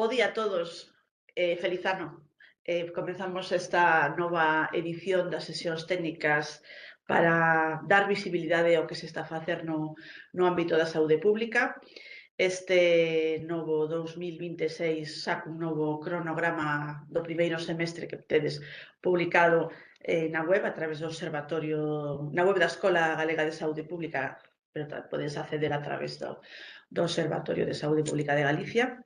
Bo día a todos, feliz ano. Comezamos esta nova edición das sesións técnicas para dar visibilidade ao que se está a facer no ámbito da saúde pública. Este novo 2026 saca un novo cronograma do primeiro semestre que tedes publicado na web a través do observatorio, na web da Escola Galega de Saúde Pública, pero podes acceder a través do Observatorio de Saúde Pública de Galicia.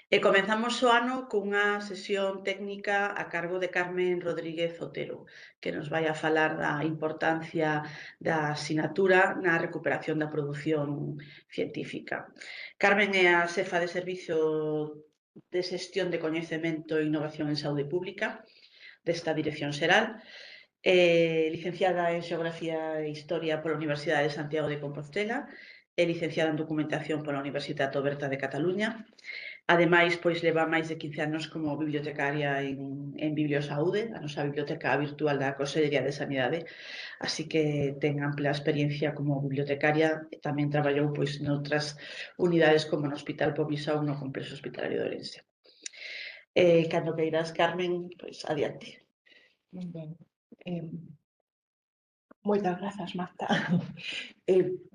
E comenzamos o ano cunha sesión técnica a cargo de Carmen Rodríguez Otero, que nos vai a falar da importancia da sinatura na recuperación da produción científica. Carmen é a xefa de Servizo de Xestión de Coñecemento e Innovación en Saúde Pública desta Dirección Xeral, licenciada en Xeografía e Historia pola Universidade de Santiago de Compostela e licenciada en Documentación pola Universitat Oberta de Cataluña. Ademais, pois leva máis de 15 anos como bibliotecaria en Bibliosaúde, a nosa biblioteca virtual da Consellería de Sanidade, así que ten ampla experiencia como bibliotecaria e tamén traballou pois noutras unidades como no Hospital Pomisau no Complexo Hospitalario de Ourense. Cando queiras, Carmen, pois adiante. Moi ben. Moitas grazas, Marta.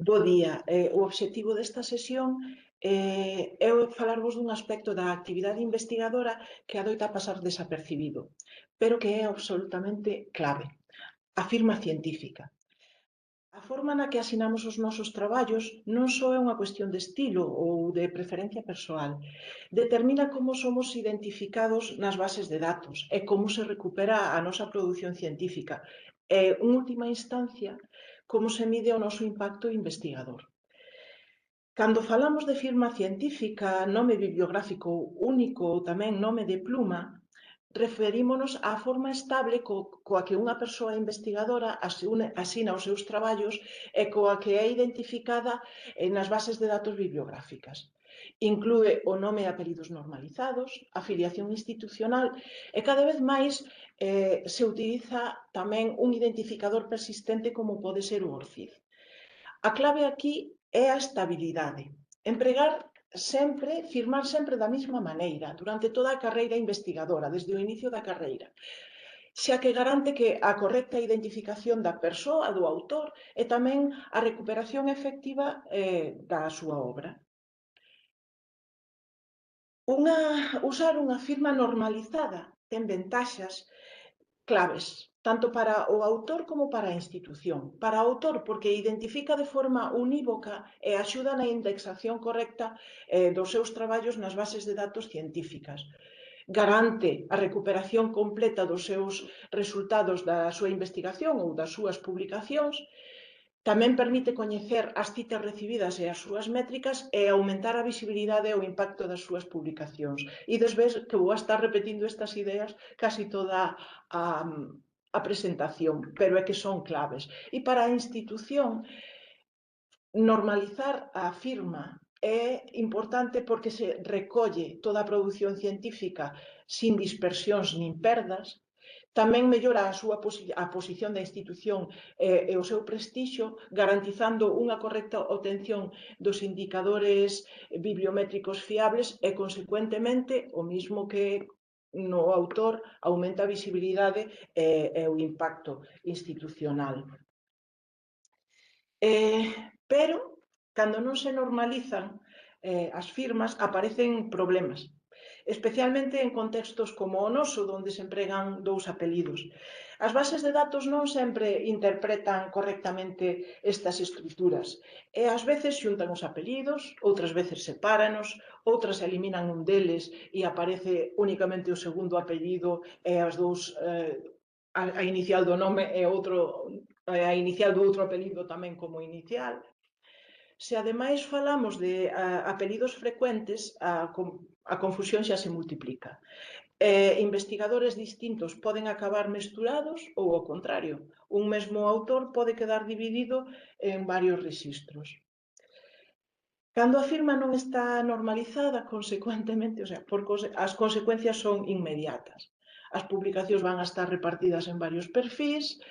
Bo día. O obxectivo desta sesión é falarvos dun aspecto da actividade investigadora que adoita pasar desapercibido, pero que é absolutamente clave: a firma científica. A forma na que asinamos os nosos traballos non só é unha cuestión de estilo ou de preferencia persoal, determina como somos identificados nas bases de datos e como se recupera a nosa produción científica e, en última instancia, como se mide o noso impacto investigador. Cando falamos de firma científica, nome bibliográfico único ou tamén nome de pluma, referímonos á forma estable coa que unha persoa investigadora asina os seus traballos e coa que é identificada nas bases de datos bibliográficas. Inclúe o nome e apelidos normalizados, a filiación institucional e cada vez máis se utiliza tamén un identificador persistente como pode ser o ORCID. A clave aquí é a estabilidade. Firmar sempre da mesma maneira, durante toda a carreira investigadora, desde o inicio da carreira, xa que garante que a correcta identificación da persoa, do autor, e tamén a recuperación efectiva da súa obra. Usar unha firma normalizada ten ventaxas claves, tanto para o autor como para a institución. Para o autor, porque identifica de forma unívoca e axuda na indexación correcta dos seus traballos nas bases de datos científicas. Garante a recuperación completa dos seus resultados da súa investigación ou das súas publicacións. Tamén permite coñecer as citas recibidas e as súas métricas e aumentar a visibilidade e o impacto das súas publicacións. Ides ver que vou a estar repetindo estas ideas casi toda a presentación, pero é que son claves. E para a institución, normalizar a firma é importante porque se recolle toda a produción científica sin dispersións nin perdas. Tamén mellora a posición da institución e o seu prestixio, garantizando unha correcta obtención dos indicadores bibliométricos fiables e, consecuentemente, o mismo que no autor, aumenta a visibilidade e o impacto institucional. Pero, cando non se normalizan as firmas, aparecen problemas, especialmente en contextos como o noso, onde se empregan dous apelidos. As bases de datos non sempre interpretan correctamente estas estruturas e ás veces xuntan os apelidos, outras veces sepáranos, outras eliminan un deles e aparece únicamente o segundo apelido e as dous, a inicial do nome e a inicial do outro apelido tamén como inicial. Se ademais falamos de apelidos frecuentes, a confusión xa se multiplica. Investigadores distintos poden acabar mesturados ou, ao contrario, un mesmo autor pode quedar dividido en varios rexistros. Cando a firma non está normalizada, consecuentemente, as consecuencias son inmediatas. As publicacións van a estar repartidas en varios perfís,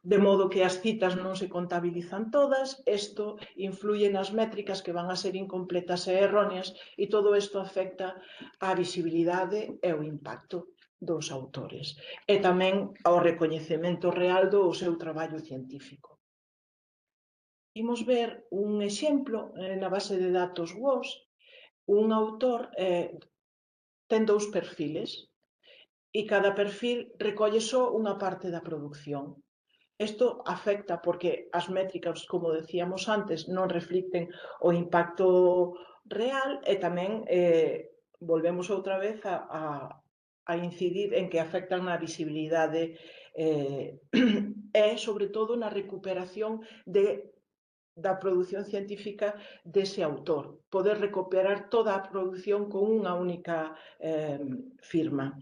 de modo que as citas non se contabilizan todas, isto influye nas métricas que van a ser incompletas e erróneas e todo isto afecta á visibilidade e o impacto dos autores e tamén ao recoñecemento real do seu traballo científico. Imos ver un exemplo na base de datos WOS. Un autor ten dous perfiles e cada perfil recolle só unha parte da produción. Isto afecta porque as métricas, como decíamos antes, non reflicten o impacto real e tamén volvemos outra vez a incidir en que afectan na visibilidade e, sobre todo, na recuperación da produción científica dese autor, poder recuperar toda a produción con unha única firma.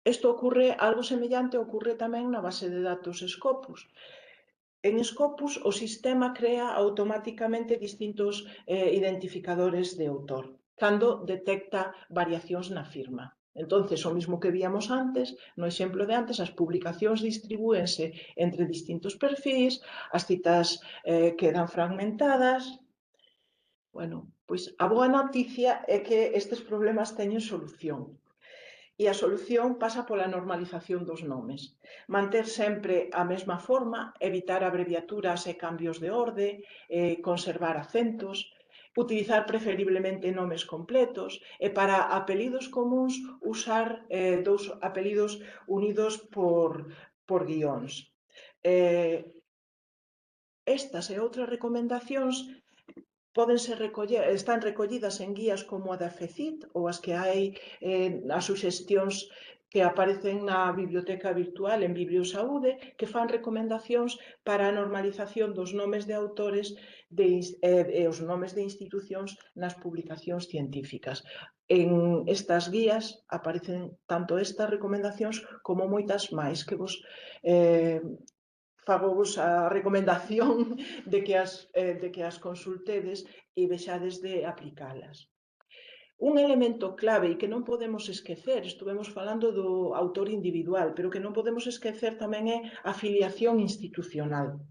Isto ocorre, algo semellante ocorre tamén na base de datos Scopus. En Scopus o sistema crea automáticamente distintos identificadores de autor cando detecta variacións na firma. Entonces, o mismo que víamos antes, no exemplo de antes, as publicacións distribúense entre distintos perfis, as citas quedan fragmentadas. Bueno, pois a boa noticia é que estes problemas teñen solución. E a solución pasa pola normalización dos nomes. Manter sempre a mesma forma, evitar abreviaturas e cambios de orde, conservar acentos, utilizar preferiblemente nomes completos e para apelidos comuns usar dous apelidos unidos por guións. Estas e outras recomendacións están recollidas en guías como a da FECIT ou as que hai as suxestións que aparecen na biblioteca virtual en Bibliosaúde, que fan recomendacións para a normalización dos nomes de autores e os nomes de institucións nas publicacións científicas. En estas guías aparecen tanto estas recomendacións como moitas máis que vos fagovos a recomendación de que as consultedes e vexades de aplicalas. Un elemento clave e que non podemos esquecer, estuvemos falando do autor individual, pero que non podemos esquecer tamén é a filiación institucional.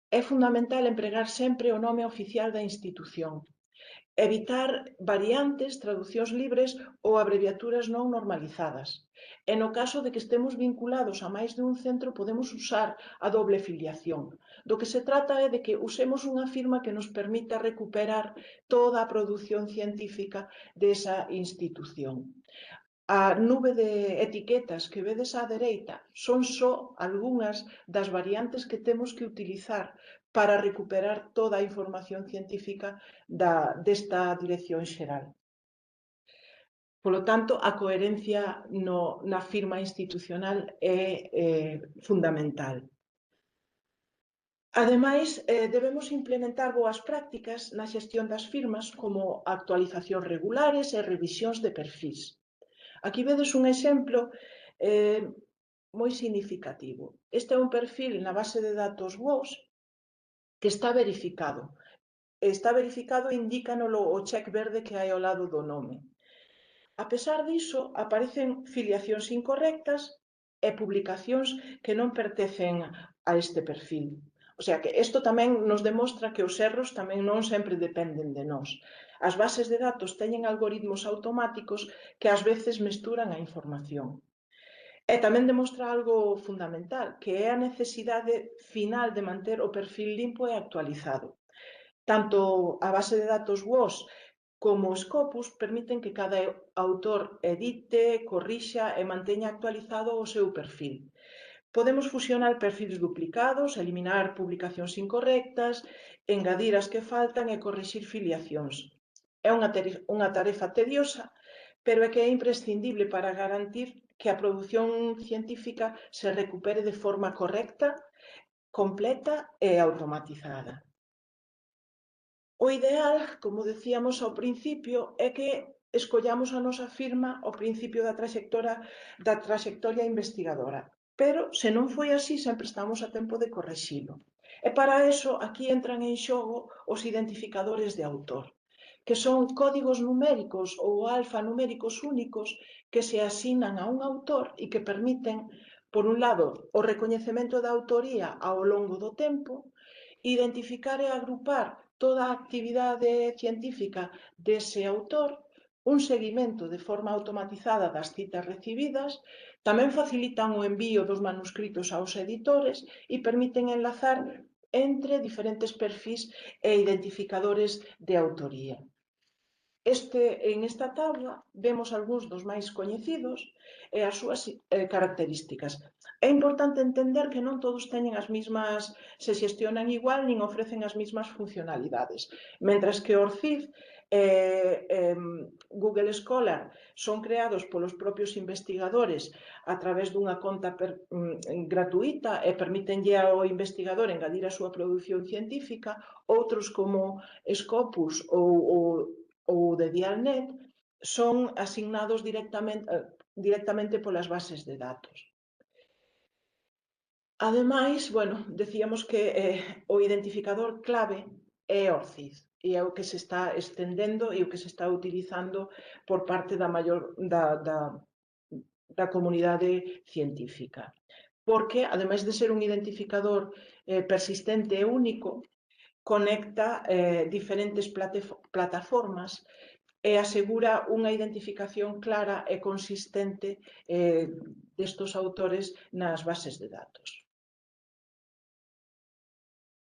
É fundamental empregar sempre o nome oficial da institución. Evitar variantes, traducións libres ou abreviaturas non normalizadas. E no caso de que estemos vinculados a máis de un centro, podemos usar a doble filiación. Do que se trata é de que usemos unha firma que nos permita recuperar toda a produción científica desa institución. A nube de etiquetas que vedes á dereita son só algunhas das variantes que temos que utilizar para recuperar toda a información científica desta dirección xeral. Polo tanto, a coherencia na firma institucional é fundamental. Ademais, debemos implementar boas prácticas na xestión das firmas como actualizacións regulares e revisións de perfis. Aquí vedes un exemplo moi significativo. Este é un perfil na base de datos WOS que está verificado. Está verificado e indícanolo o check verde que hai ao lado do nome. A pesar diso, aparecen filiacións incorrectas e publicacións que non pertencen a este perfil. O sea que isto tamén nos demostra que os erros tamén non sempre dependen de nós. As bases de datos teñen algoritmos automáticos que ás veces mesturan a información. E tamén demostra algo fundamental, que é a necesidade final de manter o perfil limpo e actualizado. Tanto a base de datos WOS como o Scopus permiten que cada autor edite, corrixa e manteña actualizado o seu perfil. Podemos fusionar perfils duplicados, eliminar publicacións incorrectas, engadir as que faltan e corrixir filiacións. É unha tarefa tediosa, pero é que é imprescindible para garantir que a produción científica se recupere de forma correcta, completa e automatizada. O ideal, como decíamos ao principio, é que escollamos a nosa firma ao principio da traxectoria investigadora. Pero, se non foi así, sempre estamos a tempo de correxilo. E para iso, aquí entran en xogo os identificadores de autor, que son códigos numéricos ou alfanuméricos únicos que se asignan a un autor e que permiten Por un lado, o recoñecemento da autoría ao longo do tempo, identificar e agrupar toda a actividade científica dese autor, un seguimento de forma automatizada das citas recibidas, tamén facilitan o envío dos manuscritos aos editores e permiten enlazar entre diferentes perfis e identificadores de autoría. En esta tabla vemos algúns dos máis coñecidos e as súas características. É importante entender que non todos teñen as mesmas, se xestionan igual, nin ofrecen as mesmas funcionalidades. Mentras que ORCID Google Scholar son creados polos propios investigadores a través dunha conta gratuita e permitenlle ao investigador engadir a súa produción científica, outros como Scopus ou de Dialnet son asignados directamente polas bases de datos. Ademais, decíamos que o identificador clave é ORCID e é o que se está estendendo e o que se está utilizando por parte da comunidade científica. Porque, ademais de ser un identificador persistente e único, conecta diferentes plataformas e asegura unha identificación clara e consistente destos autores nas bases de datos.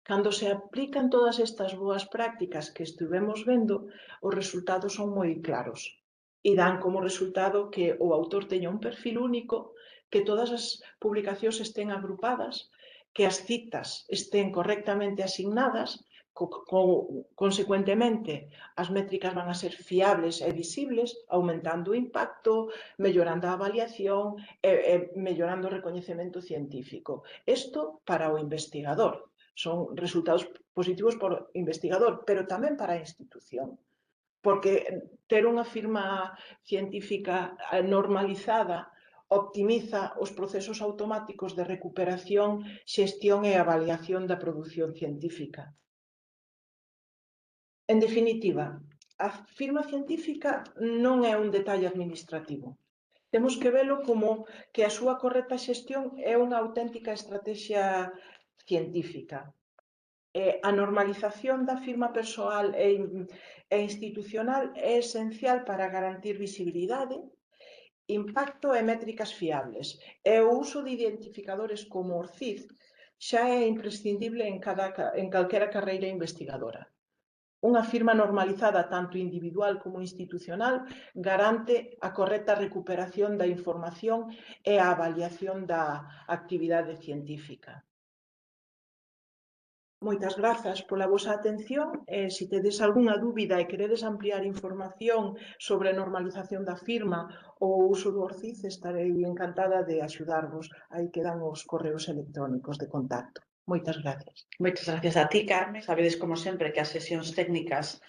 Cando se aplican todas estas boas prácticas que estivemos vendo, os resultados son moi claros e dan como resultado que o autor teña un perfil único, que todas as publicacións estén agrupadas, que as citas estén correctamente asignadas, consecuentemente as métricas van a ser fiables e visibles, aumentando o impacto, mellorando a avaliación e mellorando o recoñecemento científico. Isto para o investigador. Son resultados positivos para o investigador, pero tamén para a institución. Porque ter unha firma científica normalizada optimiza os procesos automáticos de recuperación, xestión e avaliación da produción científica. En definitiva, a firma científica non é un detalle administrativo. Temos que velo como que a súa correcta xestión é unha auténtica estrategia científica. A normalización da firma persoal e institucional é esencial para garantir visibilidade, impacto e métricas fiables. E o uso de identificadores como ORCID xa é imprescindible en calquera carreira investigadora. Unha firma normalizada tanto individual como institucional garante a correcta recuperación da información e a avaliación da actividade científica. Moitas grazas pola vosa atención e se tedes algunha dúbida e queredes ampliar información sobre a normalización da firma ou o uso do ORCID, estarei encantada de axudarvos. Aí quedan os correos electrónicos de contacto. Moitas gracias. Moitas gracias a ti, Carmen. Sabedes, como sempre, que as sesións técnicas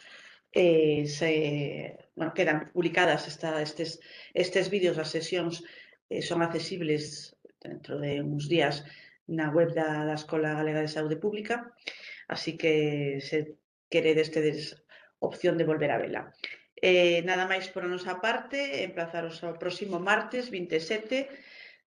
quedan publicadas, estes vídeos das sesións son accesibles dentro de uns días na web da Escola Galega de Saúde Pública, así que se queredes tedes opción de volver a vela. Nada máis por a nosa parte, emplazaros ao próximo martes 27,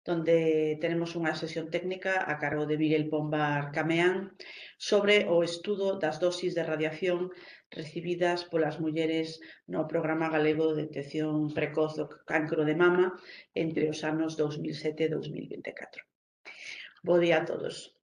donde tenemos unha sesión técnica a cargo de Miguel Pombar Cameán sobre o estudo das dosis de radiación recibidas polas mulleres no Programa Galego de Detección Precoz do Cancro de Mama entre os anos 2007 e 2024. Bo día a todos.